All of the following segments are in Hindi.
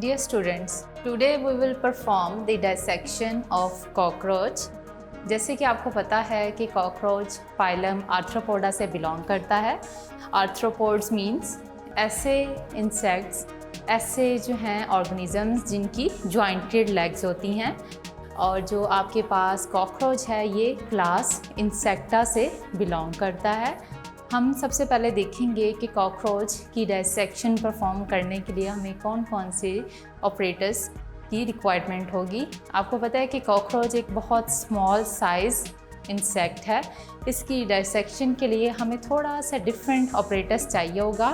Dear students, today we will perform the dissection of cockroach. जैसे कि आपको पता है कि कॉकरोच फाइलम आर्थ्रोपोडा से बिलोंग करता है। आर्थ्रोपोड्स मीन्स ऐसे इंसेक्ट्स, ऐसे जो हैं ऑर्गेनिजम्स जिनकी जॉइंटेड लेग्स होती हैं। और जो आपके पास कॉकरोच है ये क्लास इंसेक्टा से बिलोंग करता है। हम सबसे पहले देखेंगे कि कॉकरोच की डायसेक्शन परफॉर्म करने के लिए हमें कौन कौन से ऑपरेटर्स की रिक्वायरमेंट होगी। आपको पता है कि कॉकरोच एक बहुत स्मॉल साइज़ इंसेक्ट है। इसकी डायसेक्शन के लिए हमें थोड़ा सा डिफरेंट ऑपरेटर्स चाहिए होगा।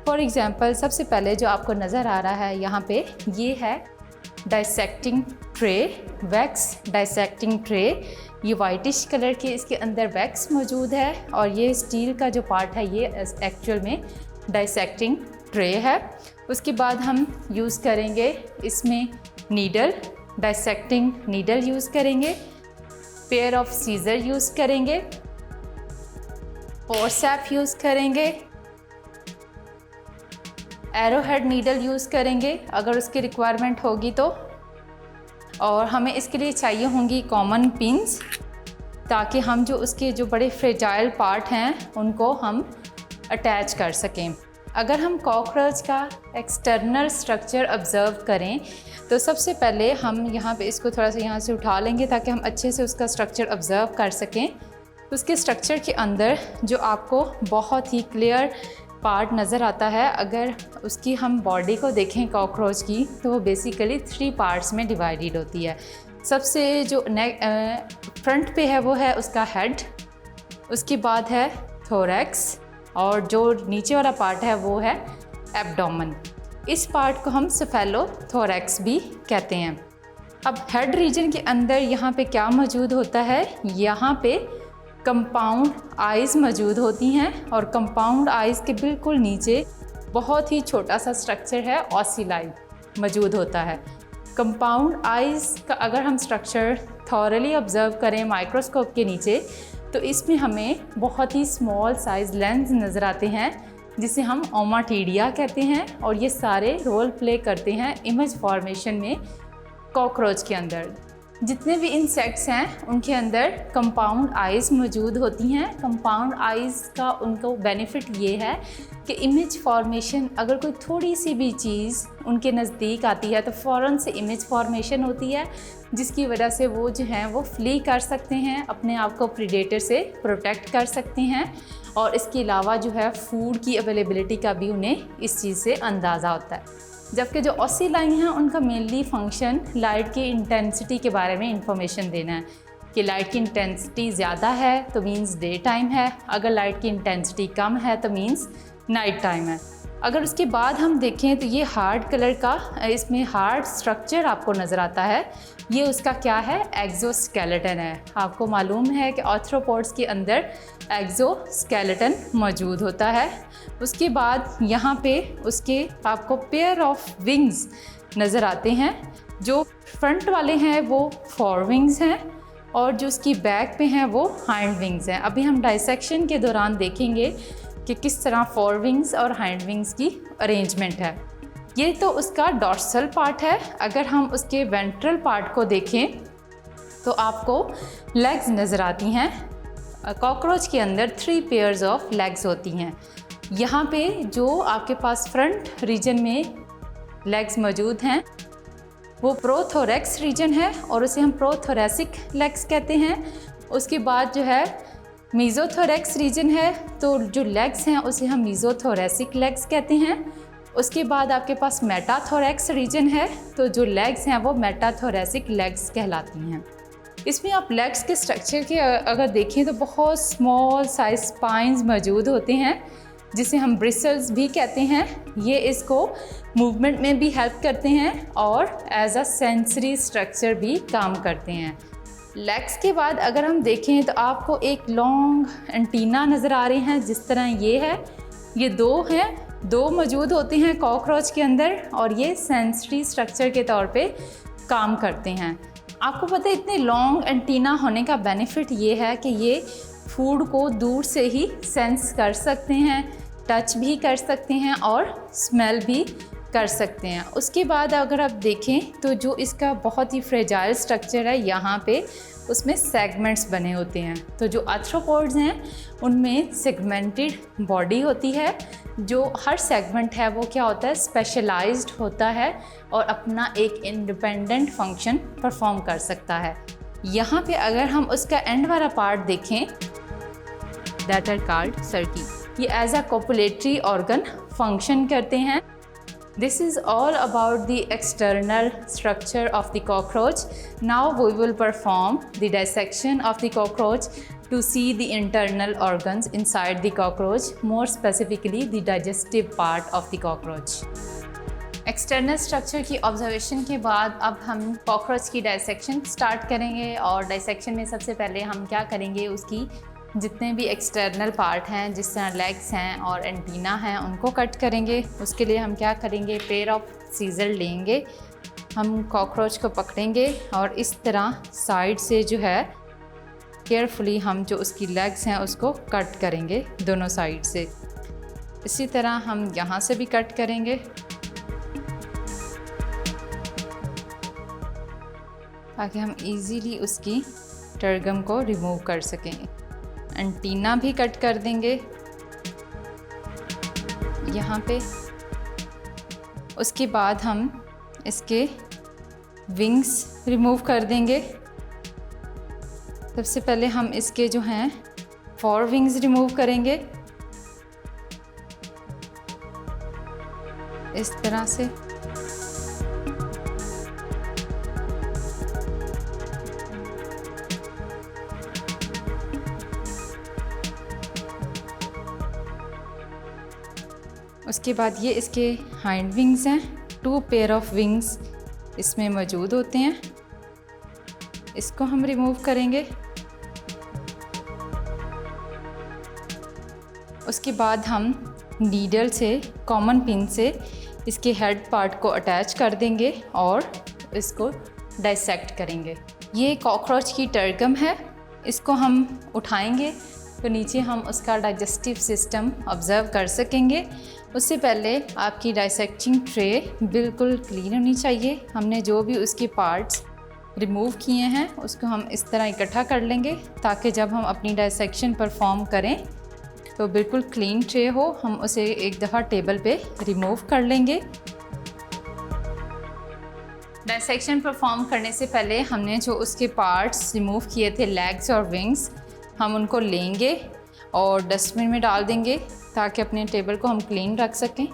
फॉर एग्ज़ाम्पल सबसे पहले जो आपको नज़र आ रहा है यहाँ पे, ये है dissecting tray, wax dissecting tray. ये वाइटिश कलर की इसके अंदर वैक्स मौजूद है और ये स्टील का जो पार्ट है ये एक्चुअल में डायसेक्टिंग ट्रे है। उसके बाद हम यूज़ करेंगे इसमें नीडल, डायसेक्टिंग नीडल यूज़ करेंगे, पेयर ऑफ सीजर यूज़ करेंगे, फोर्सेप यूज़ करेंगे, एरोहेड नीडल यूज़ करेंगे अगर उसकी रिक्वायरमेंट होगी तो। और हमें इसके लिए चाहिए होंगी कॉमन पिन्स, ताकि हम जो उसके जो बड़े फ्रेजाइल पार्ट हैं उनको हम अटैच कर सकें। अगर हम कॉकरोच का एक्सटर्नल स्ट्रक्चर ऑब्ज़र्व करें तो सबसे पहले हम यहाँ पे इसको थोड़ा सा यहाँ से उठा लेंगे ताकि हम अच्छे से उसका स्ट्रक्चर ऑब्ज़र्व कर सकें। उसके स्ट्रक्चर के अंदर जो आपको बहुत ही क्लियर पार्ट नज़र आता है, अगर उसकी हम बॉडी को देखें कॉकरोच की तो वो बेसिकली 3 पार्ट्स में डिवाइडेड होती है। सबसे जो फ्रंट पे है वो है उसका हेड, उसके बाद है थोरैक्स और जो नीचे वाला पार्ट है वो है एब्डोमेन। इस पार्ट को हम सेफेलोथोरैक्स भी कहते हैं। अब हेड रीजन के अंदर यहाँ पे क्या मौजूद होता है, यहाँ पे कंपाउंड आइज़ मौजूद होती हैं और कंपाउंड आइज़ के बिल्कुल नीचे बहुत ही छोटा सा स्ट्रक्चर है ऑसिलाई मौजूद होता है। कंपाउंड आइज़ का अगर हम स्ट्रक्चर थॉरली ऑब्ज़र्व करें माइक्रोस्कोप के नीचे तो इसमें हमें बहुत ही स्मॉल साइज़ लेंस नज़र आते हैं जिसे हम ओमाटीडिया कहते हैं और ये सारे रोल प्ले करते हैं इमेज फॉर्मेशन में। कॉकरोच के अंदर जितने भी इंसेक्ट्स हैं उनके अंदर कंपाउंड आइज़ मौजूद होती हैं। कंपाउंड आइज़ का उनको बेनिफिट ये है कि इमेज फॉर्मेशन, अगर कोई थोड़ी सी भी चीज़ उनके नज़दीक आती है तो फ़ौरन से इमेज फॉर्मेशन होती है, जिसकी वजह से वो जो हैं वो फ्ली कर सकते हैं, अपने आप को प्रीडेटर से प्रोटेक्ट कर सकते हैं। और इसके अलावा जो है फूड की अवेलेबिलिटी का भी उन्हें इस चीज़ से अंदाज़ा होता है। जबकि जो ऑसिलाई हैं उनका मेनली फंक्शन लाइट की इंटेंसिटी के बारे में इंफॉर्मेशन देना है कि लाइट की इंटेंसिटी ज़्यादा है तो मींस डे टाइम है, अगर लाइट की इंटेंसिटी कम है तो मींस नाइट टाइम है। अगर उसके बाद हम देखें तो ये हार्ड कलर का इसमें हार्ड स्ट्रक्चर आपको नज़र आता है, ये उसका क्या है, एक्जोस्केलेटन है। आपको मालूम है कि आर्थ्रोपोड्स के अंदर एक्जोस्केलेटन मौजूद होता है। उसके बाद यहाँ पे उसके आपको पेयर ऑफ विंग्स नज़र आते हैं। जो फ्रंट वाले हैं वो फोर विंग्स हैं और जो उसकी बैक पे हैं वो हाइंड विंग्स हैं। अभी हम डायसेक्शन के दौरान देखेंगे कि किस तरह फोर विंग्स और हाइंड विंग्स की अरेंजमेंट है। ये तो उसका डॉर्सल पार्ट है। अगर हम उसके वेंट्रल पार्ट को देखें तो आपको लेग्स नज़र आती हैं। कॉकरोच के अंदर 3 पेयर्स ऑफ लेग्स होती हैं। यहाँ पे जो आपके पास फ्रंट रीजन में लेग्स मौजूद हैं वो प्रोथोरैक्स रीजन है और उसे हम प्रोथोरैसिक लेग्स कहते हैं। उसके बाद जो है मीज़ोथोरैक्स रीजन है तो जो लेग्स हैं उसे हम मीज़ोथोरैसिक लेग्स कहते हैं। उसके बाद आपके पास मेटाथोरैक्स रीजन है तो जो लेग्स हैं वो मेटाथोरैसिक लेग्स कहलाती हैं। इसमें आप लेग्स के स्ट्रक्चर के अगर देखें तो बहुत स्मॉल साइज स्पाइंस मौजूद होते हैं जिसे हम ब्रिसल्स भी कहते हैं। ये इसको मूवमेंट में भी हेल्प करते हैं और एज अ सेंसरी स्ट्रक्चर भी काम करते हैं। लेग्स के बाद अगर हम देखें तो आपको एक लॉन्ग एंटीना नज़र आ रहे हैं, जिस तरह ये है, ये 2 हैं, 2 मौजूद होते हैं कॉकरोच के अंदर और ये सेंसरी स्ट्रक्चर के तौर पे काम करते हैं। आपको पता है इतने लॉन्ग एंटीना होने का बेनिफिट ये है कि ये फूड को दूर से ही सेंस कर सकते हैं, टच भी कर सकते हैं और स्मेल भी कर सकते हैं। उसके बाद अगर आप देखें तो जो इसका बहुत ही फ्रेजाइल स्ट्रक्चर है, यहाँ पे उसमें सेगमेंट्स बने होते हैं। तो जो आर्थ्रोपोड्स हैं उनमें सेगमेंटेड बॉडी होती है, जो हर सेगमेंट है वो क्या होता है, स्पेशलाइज्ड होता है और अपना एक इंडिपेंडेंट फंक्शन परफॉर्म कर सकता है। यहाँ पे अगर हम उसका एंड वाला पार्ट देखें, दैट आर कॉल्ड सर्की, ये as a copulatory organ function करते हैं। This is all about the external structure of the cockroach. Now we will perform the dissection of the cockroach to see the internal organs inside the cockroach, more specifically the digestive part of the cockroach. External structure की ऑब्जर्वेशन के बाद अब हम कॉकरोच की डायसेक्शन स्टार्ट करेंगे। और डायसेक्शन में सबसे पहले हम क्या करेंगे, उसकी जितने भी एक्सटर्नल पार्ट हैं, जिस तरह लेग्स हैं और एंटीना हैं, उनको कट करेंगे। उसके लिए हम क्या करेंगे, पेयर ऑफ सीजर लेंगे, हम कॉकरोच को पकड़ेंगे और इस तरह साइड से जो है केयरफुली हम जो उसकी लेग्स हैं उसको कट करेंगे दोनों साइड से। इसी तरह हम यहाँ से भी कट करेंगे ताकि हम इजीली उसकी टर्गम को रिमूव कर सकें। एंटीना भी कट कर देंगे यहाँ पे। उसके बाद हम इसके विंग्स रिमूव कर देंगे। सबसे पहले हम इसके जो हैं 4 विंग्स रिमूव करेंगे इस तरह से। उसके बाद ये इसके हाइंड विंग्स हैं, 2 पेयर ऑफ विंग्स इसमें मौजूद होते हैं, इसको हम रिमूव करेंगे। उसके बाद हम नीडल से, कॉमन पिन से इसके हेड पार्ट को अटैच कर देंगे और इसको डाइसेक्ट करेंगे। ये कॉकरोच की टर्गम है, इसको हम उठाएंगे तो नीचे हम उसका डाइजेस्टिव सिस्टम ऑब्ज़र्व कर सकेंगे। उससे पहले आपकी डाइसेक्टिंग ट्रे बिल्कुल क्लीन होनी चाहिए। हमने जो भी उसके पार्ट्स रिमूव किए हैं उसको हम इस तरह इकट्ठा कर लेंगे ताकि जब हम अपनी डाइसेक्शन परफॉर्म करें तो बिल्कुल क्लीन ट्रे हो। हम उसे एक दफ़ा टेबल पे रिमूव कर लेंगे। डाइसेक्शन परफॉर्म करने से पहले हमने जो उसके पार्ट्स रिमूव किए थे, लेग्स और विंग्स, हम उनको लेंगे और डस्टबिन में डाल देंगे ताकि अपने टेबल को हम क्लीन रख सकें।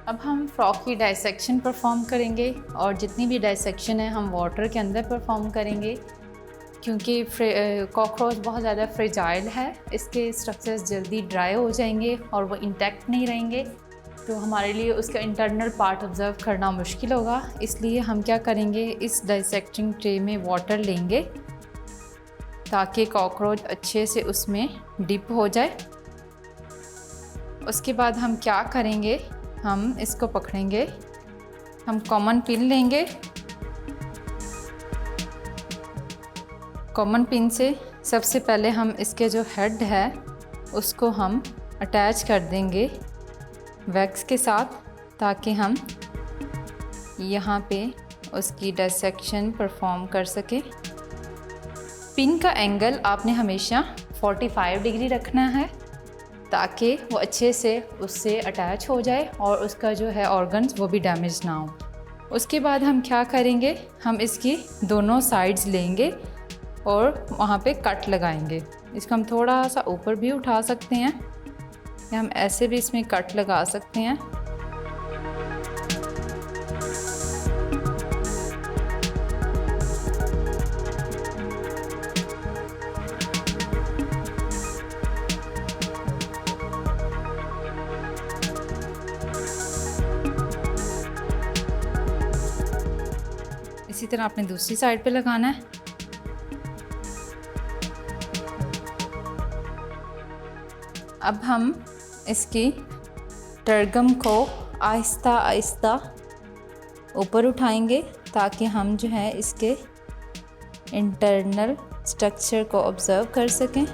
अब हम फ्रॉग की डाइसेक्शन परफॉर्म करेंगे और जितनी भी डाइसेक्शन है हम वाटर के अंदर परफॉर्म करेंगे क्योंकि कॉकरोच बहुत ज़्यादा फ्रेजाइल है, इसके स्ट्रक्चर्स जल्दी ड्राई हो जाएंगे और वो इंटैक्ट नहीं रहेंगे, तो हमारे लिए उसका इंटरनल पार्ट ऑब्ज़र्व करना मुश्किल होगा। इसलिए हम क्या करेंगे, इस डाइसेक्टिंग ट्रे में वाटर लेंगे ताकि कॉकरोच अच्छे से उसमें डिप हो जाए। उसके बाद हम क्या करेंगे, हम इसको पकड़ेंगे, हम कॉमन पिन लेंगे, कॉमन पिन से सबसे पहले हम इसके जो हेड है उसको हम अटैच कर देंगे वैक्स के साथ ताकि हम यहाँ पे उसकी डाइसेक्शन परफॉर्म कर सके। पिन का एंगल आपने हमेशा 45 डिग्री रखना है ताकि वो अच्छे से उससे अटैच हो जाए और उसका जो है ऑर्गन्स वो भी डैमेज ना हो। उसके बाद हम क्या करेंगे, हम इसकी दोनों साइड्स लेंगे और वहाँ पे कट लगाएंगे। इसको हम थोड़ा सा ऊपर भी उठा सकते हैं या हम ऐसे भी इसमें कट लगा सकते हैं। इसी तरह आपने दूसरी साइड पे लगाना है। अब हम इसकी टर्गम को आहिस्ता आहिस्ता ऊपर उठाएंगे ताकि हम जो है इसके इंटरनल स्ट्रक्चर को ऑब्ज़र्व कर सकें।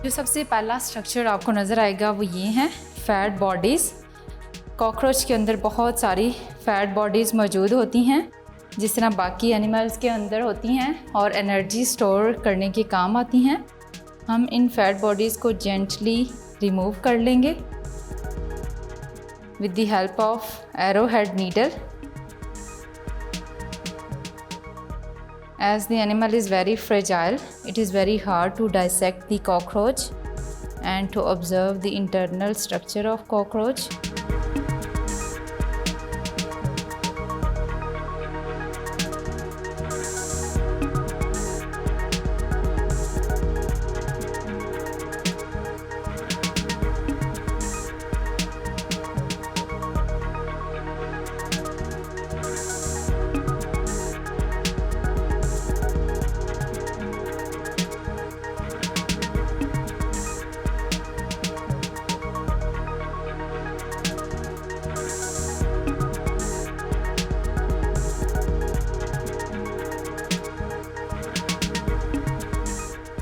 जो सबसे पहला स्ट्रक्चर आपको नज़र आएगा वो ये हैं फैट बॉडीज़। कॉकरोच के अंदर बहुत सारी फैट बॉडीज़ मौजूद होती हैं, जिस तरह बाकी एनिमल्स के अंदर होती हैं, और एनर्जी स्टोर करने के काम आती हैं। हम इन फैट बॉडीज़ को जेंटली रिमूव कर लेंगे with the help of arrowhead needle. As the animal is very fragile, it is very hard to dissect the cockroach and to observe the internal structure of cockroach.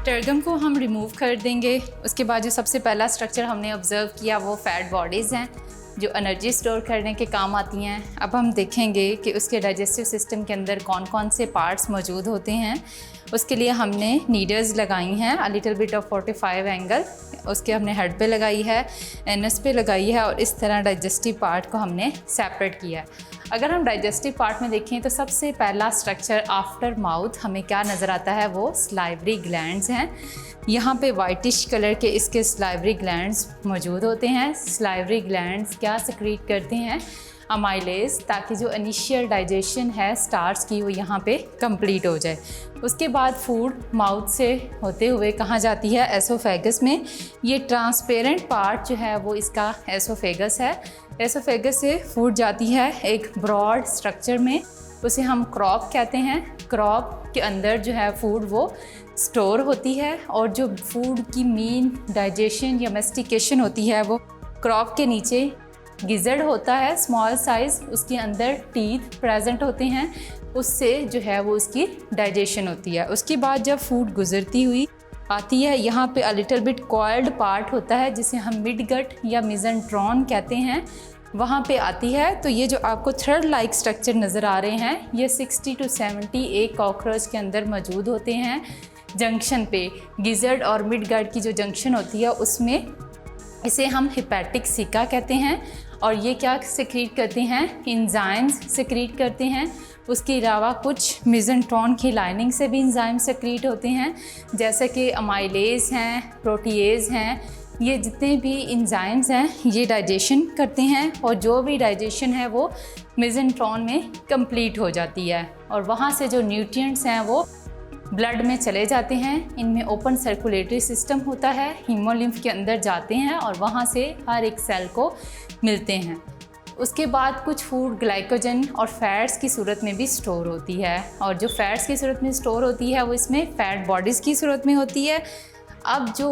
Tergum को हम रिमूव कर देंगे। उसके बाद जो सबसे पहला स्ट्रक्चर हमने ऑब्ज़र्व किया वो फैट बॉडीज़ हैं, जो एनर्जी स्टोर करने के काम आती हैं। अब हम देखेंगे कि उसके डाइजेस्टिव सिस्टम के अंदर कौन कौन से पार्ट्स मौजूद होते हैं। उसके लिए हमने नीडल्स लगाई हैं, a little bit of 45 angle, उसके हमने हेड पे लगाई है, एनस पे लगाई है, और इस तरह डाइजेस्टिव पार्ट को हमने सेपरेट किया है। अगर हम डाइजेस्टिव पार्ट में देखें तो सबसे पहला स्ट्रक्चर आफ्टर माउथ हमें क्या नज़र आता है, वो स्लाइवरी ग्लैंड्स हैं। यहाँ पे वाइटिश कलर के इसके स्लाइवरी ग्लैंड्स मौजूद होते हैं। स्लाइवरी ग्लैंड्स क्या सिक्रीट करते हैं, अमाइलेज, ताकि जो इनिशियल डाइजेशन है स्टार्च की वो यहाँ पे कंप्लीट हो जाए। उसके बाद फूड माउथ से होते हुए कहाँ जाती है, एसोफेगस में। ये ट्रांसपेरेंट पार्ट जो है वो इसका एसोफेगस है। एसोफेगस से फूड जाती है एक ब्रॉड स्ट्रक्चर में, उसे हम क्रॉप कहते हैं। क्रॉप के अंदर जो है फूड वो स्टोर होती है, और जो फूड की मेन डाइजेशन या मेस्टिकेशन होती है वो क्रॉप के नीचे गिजर्ड होता है, स्मॉल साइज़, उसके अंदर टीथ प्रेजेंट होते हैं, उससे जो है वो उसकी डाइजेशन होती है। उसके बाद जब फूड गुजरती हुई आती है, यहाँ पे a little bit coiled part होता है जिसे हम मिड गट या मिज़ेंट्रॉन कहते हैं, वहाँ पे आती है। तो ये जो आपको थ्रेड लाइक स्ट्रक्चर नज़र आ रहे हैं, ये 60 to 70 एक कॉकरोच के अंदर मौजूद होते हैं। जंक्शन पे गिजर्ड और मिड गट की जो जंक्शन होती है उसमें इसे हम हिपैटिक सिका कहते हैं, और ये क्या सिक्रीट करते हैं, एंजाइम्स सिक्रीट करते हैं। उसके अलावा कुछ मिज़ेंट्रॉन की लाइनिंग से भी एंजाइम सिक्रीट होते हैं, जैसे कि अमाइलेज हैं, प्रोटीएज हैं। ये जितने भी एंजाइम्स हैं ये डाइजेशन करते हैं, और जो भी डाइजेशन है वो मिज़ेंट्रॉन में कंप्लीट हो जाती है, और वहाँ से जो न्यूट्रिएंट्स हैं वो ब्लड में चले जाते हैं। इनमें ओपन सर्कुलेटरी सिस्टम होता है, हीमोलिम्फ के अंदर जाते हैं और वहाँ से हर एक सेल को मिलते हैं। उसके बाद कुछ फूड ग्लाइकोजन और फैट्स की सूरत में भी स्टोर होती है, और जो फैट्स की सूरत में स्टोर होती है वो इसमें फैट बॉडीज़ की सूरत में होती है। अब जो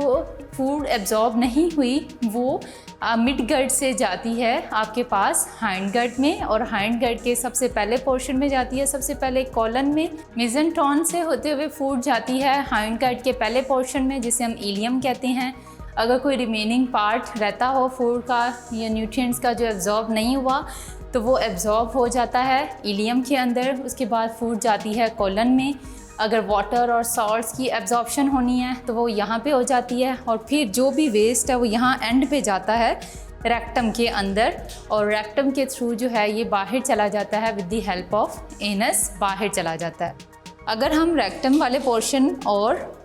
फूड एब्जॉर्ब नहीं हुई वो मिड गट से जाती है आपके पास हाइंड गट में, और हाइंड गट के सबसे पहले पोर्शन में जाती है, सबसे पहले कॉलन में। मिज़ेंट्रॉन से होते हुए फूड जाती है हाइंड गट के पहले पोर्शन में, जिसे हम इलियम कहते हैं। अगर कोई रिमेनिंग पार्ट रहता हो फूड का या न्यूट्रिएंट्स का जो एब्जॉर्ब नहीं हुआ, तो वो एब्जॉर्ब हो जाता है इलियम के अंदर। उसके बाद फूड जाती है कॉलन में। अगर वाटर और सॉल्ट्स की एब्जॉर्प्शन होनी है तो वो यहाँ पे हो जाती है, और फिर जो भी वेस्ट है वो यहाँ एंड पे जाता है रेक्टम के अंदर, और रेक्टम के थ्रू जो है ये बाहर चला जाता है with the help of anus, बाहर चला जाता है। अगर हम रेक्टम वाले पोर्शन और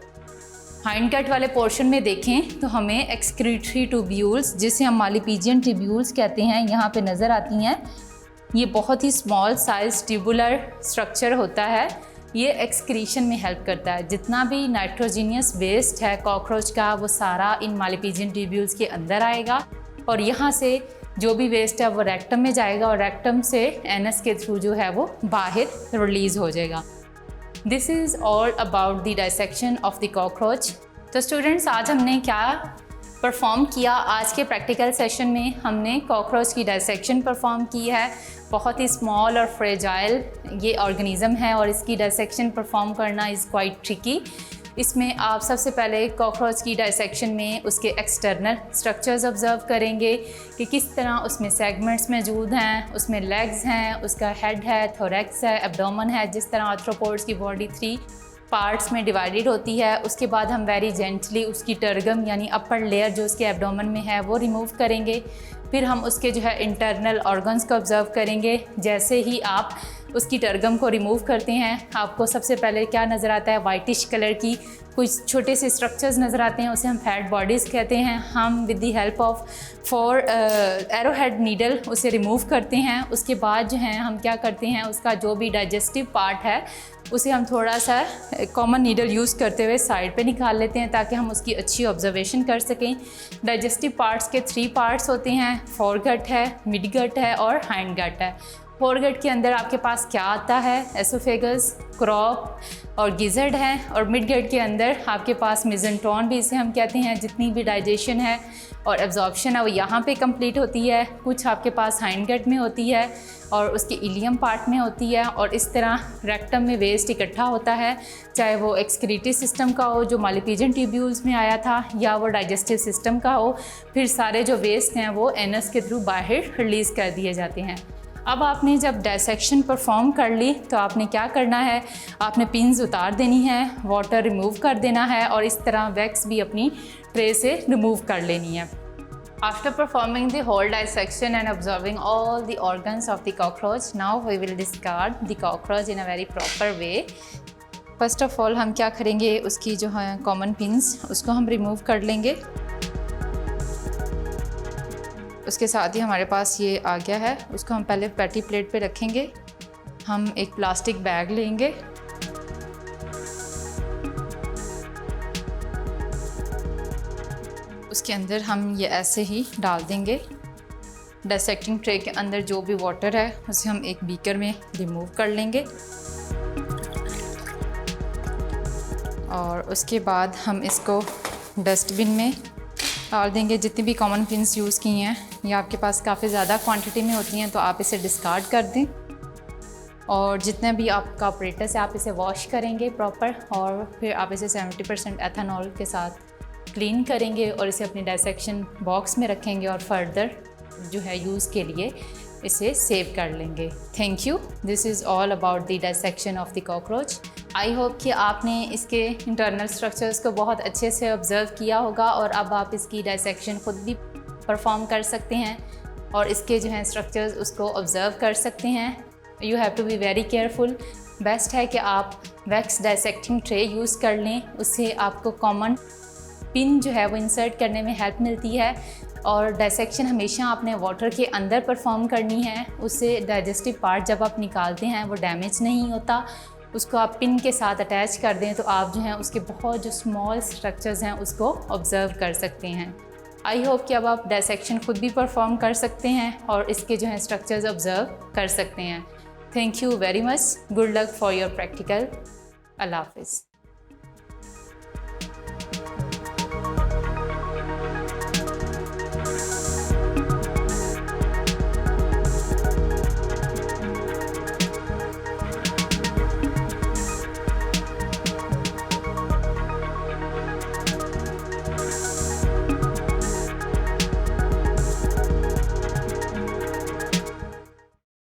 हाइंड गट वाले पोर्शन में देखें तो हमें एक्सक्रीटरी ट्यूब्यूल्स, जिसे हम मालिपीजियन ट्यूब्यूल्स कहते हैं, यहाँ पे नज़र आती हैं। ये बहुत ही स्मॉल साइज ट्यूबुलर स्ट्रक्चर होता है। ये एक्सक्रीशन में हेल्प करता है। जितना भी नाइट्रोजीनियस वेस्ट है कॉकरोच का वो सारा इन मालिपीजियन ट्यूब्यूल्स के अंदर आएगा, और यहाँ से जो भी वेस्ट है वो रेक्टम में जाएगा, और रेक्टम से एनस के थ्रू जो है वो बाहर रिलीज़ हो जाएगा। This is all about the dissection of the cockroach. तो स्टूडेंट्स, आज हमने क्या परफॉर्म किया? आज के प्रैक्टिकल सेशन में हमने कॉकरोच की डाइसेक्शन परफॉर्म की है। बहुत ही स्मॉल और फ्रेजाइल ये ऑर्गेनिज़म है, और इसकी डाइसेक्शन परफॉर्म करना इज़ क्वाइट ट्रिकी। इसमें आप सबसे पहले कॉकरोच की डाइसेक्शन में उसके एक्सटर्नल स्ट्रक्चर्स ऑब्जर्व करेंगे कि किस तरह उसमें सेगमेंट्स मौजूद हैं, उसमें लेग्स हैं, उसका हेड है, थोरैक्स है, एब्डोमेन है। जिस तरह आर्थ्रोपोड्स की बॉडी 3 पार्ट्स में डिवाइडेड होती है। उसके बाद हम वेरी जेंटली उसकी टर्गम यानी अपर लेयर जो उसके एब्डोमेन में है वो रिमूव करेंगे। फिर हम उसके जो है इंटरनल ऑर्गन्स को ऑब्जर्व करेंगे। जैसे ही आप उसकी टर्गम को रिमूव करते हैं, आपको सबसे पहले क्या नज़र आता है, वाइटिश कलर की कुछ छोटे से स्ट्रक्चर्स नज़र आते हैं, उसे हम फैट बॉडीज़ कहते हैं। हम with the help of 4 arrowhead needle उसे रिमूव करते हैं। उसके बाद जो है हम क्या करते हैं, उसका जो भी डाइजेस्टिव पार्ट है उसे हम थोड़ा सा कॉमन नीडल यूज़ करते हुए साइड पे निकाल लेते हैं ताकि हम उसकी अच्छी ऑब्जर्वेशन कर सकें। डाइजेस्टिव पार्ट्स के 3 पार्ट्स होते हैं, फोरगट है, मिड गट है और हाइंड गट है। फोरगट के अंदर आपके पास क्या आता है, एसोफेगस, क्रॉप और गिजर्ड है। और मिड गट के अंदर आपके पास मेसेंटोन भी इसे हम कहते हैं। जितनी भी डाइजेशन है और एब्जॉर्प्शन है वो यहाँ पे कंप्लीट होती है। कुछ आपके पास हाइंड गट में होती है और उसके इलियम पार्ट में होती है। और इस तरह रेक्टम में वेस्ट इकट्ठा होता है, चाहे वो एक्सक्रीटरी सिस्टम का हो जो मालिपिजन ट्यूब्यूल्स में आया था, या वो डाइजेस्टिव सिस्टम का हो। फिर सारे जो वेस्ट हैं वो एनस के थ्रू बाहर रिलीज़ कर दिए जाते हैं। अब आपने जब डाइसेक्शन परफॉर्म कर ली तो आपने क्या करना है, आपने पिन्स उतार देनी है, वाटर रिमूव कर देना है और इस तरह वैक्स भी अपनी ट्रे से रिमूव कर लेनी है। After performing the whole dissection and observing all the organs of the cockroach, now we will discard the cockroach in a very proper way. First of all हम क्या करेंगे, उसकी जो है कॉमन पिन्स उसको हम रिमूव कर लेंगे। उसके साथ ही हमारे पास ये आ गया है, उसको हम पहले पैटी प्लेट पे रखेंगे। हम एक प्लास्टिक बैग लेंगे, उसके अंदर हम ये ऐसे ही डाल देंगे। डाइसेक्टिंग ट्रे के अंदर जो भी वाटर है उसे हम एक बीकर में रिमूव कर लेंगे और उसके बाद हम इसको डस्टबिन में डाल देंगे। जितनी भी कॉमन पिन्स यूज़ की हैं ये आपके पास काफ़ी ज़्यादा क्वांटिटी में होती हैं तो आप इसे डिस्कार्ड कर दें। और जितने भी आपका ऑपरेटस है आप इसे वॉश करेंगे प्रॉपर और फिर आप इसे 70% एथेनॉल के साथ क्लीन करेंगे और इसे अपनी डाइसेक्शन बॉक्स में रखेंगे और फर्दर जो है यूज़ के लिए इसे सेव कर लेंगे। Thank you. This is all about the dissection of the cockroach. I hope कि आपने इसके इंटरनल स्ट्रक्चर्स को बहुत अच्छे से ऑब्ज़र्व किया होगा और अब आप इसकी डाइसेक्शन खुद भी परफॉर्म कर सकते हैं और इसके जो हैं स्ट्रक्चर्स उसको ऑब्ज़र्व कर सकते हैं। You have to be very careful. Best है कि आप वैक्स डाइसेक्टिंग ट्रे यूज़ कर लें, उससे आपको कॉमन पिन जो है वो इंसर्ट करने में हेल्प मिलती है। और डाइसेक्शन हमेशा आपने वाटर के अंदर परफॉर्म करनी है, उससे डाइजेस्टिव पार्ट जब आप निकालते हैं वो डैमेज नहीं होता। उसको आप पिन के साथ अटैच कर दें तो आप जो हैं उसके बहुत जो स्मॉल स्ट्रक्चर्स हैं उसको ऑब्ज़र्व कर सकते हैं। आई होप कि अब आप डाइसेक्शन खुद भी परफॉर्म कर सकते हैं और इसके जो हैं स्ट्रक्चर्स ऑब्ज़र्व कर सकते हैं। Thank you very much. Good luck for your practical. अल्लाह हाफ़िज़।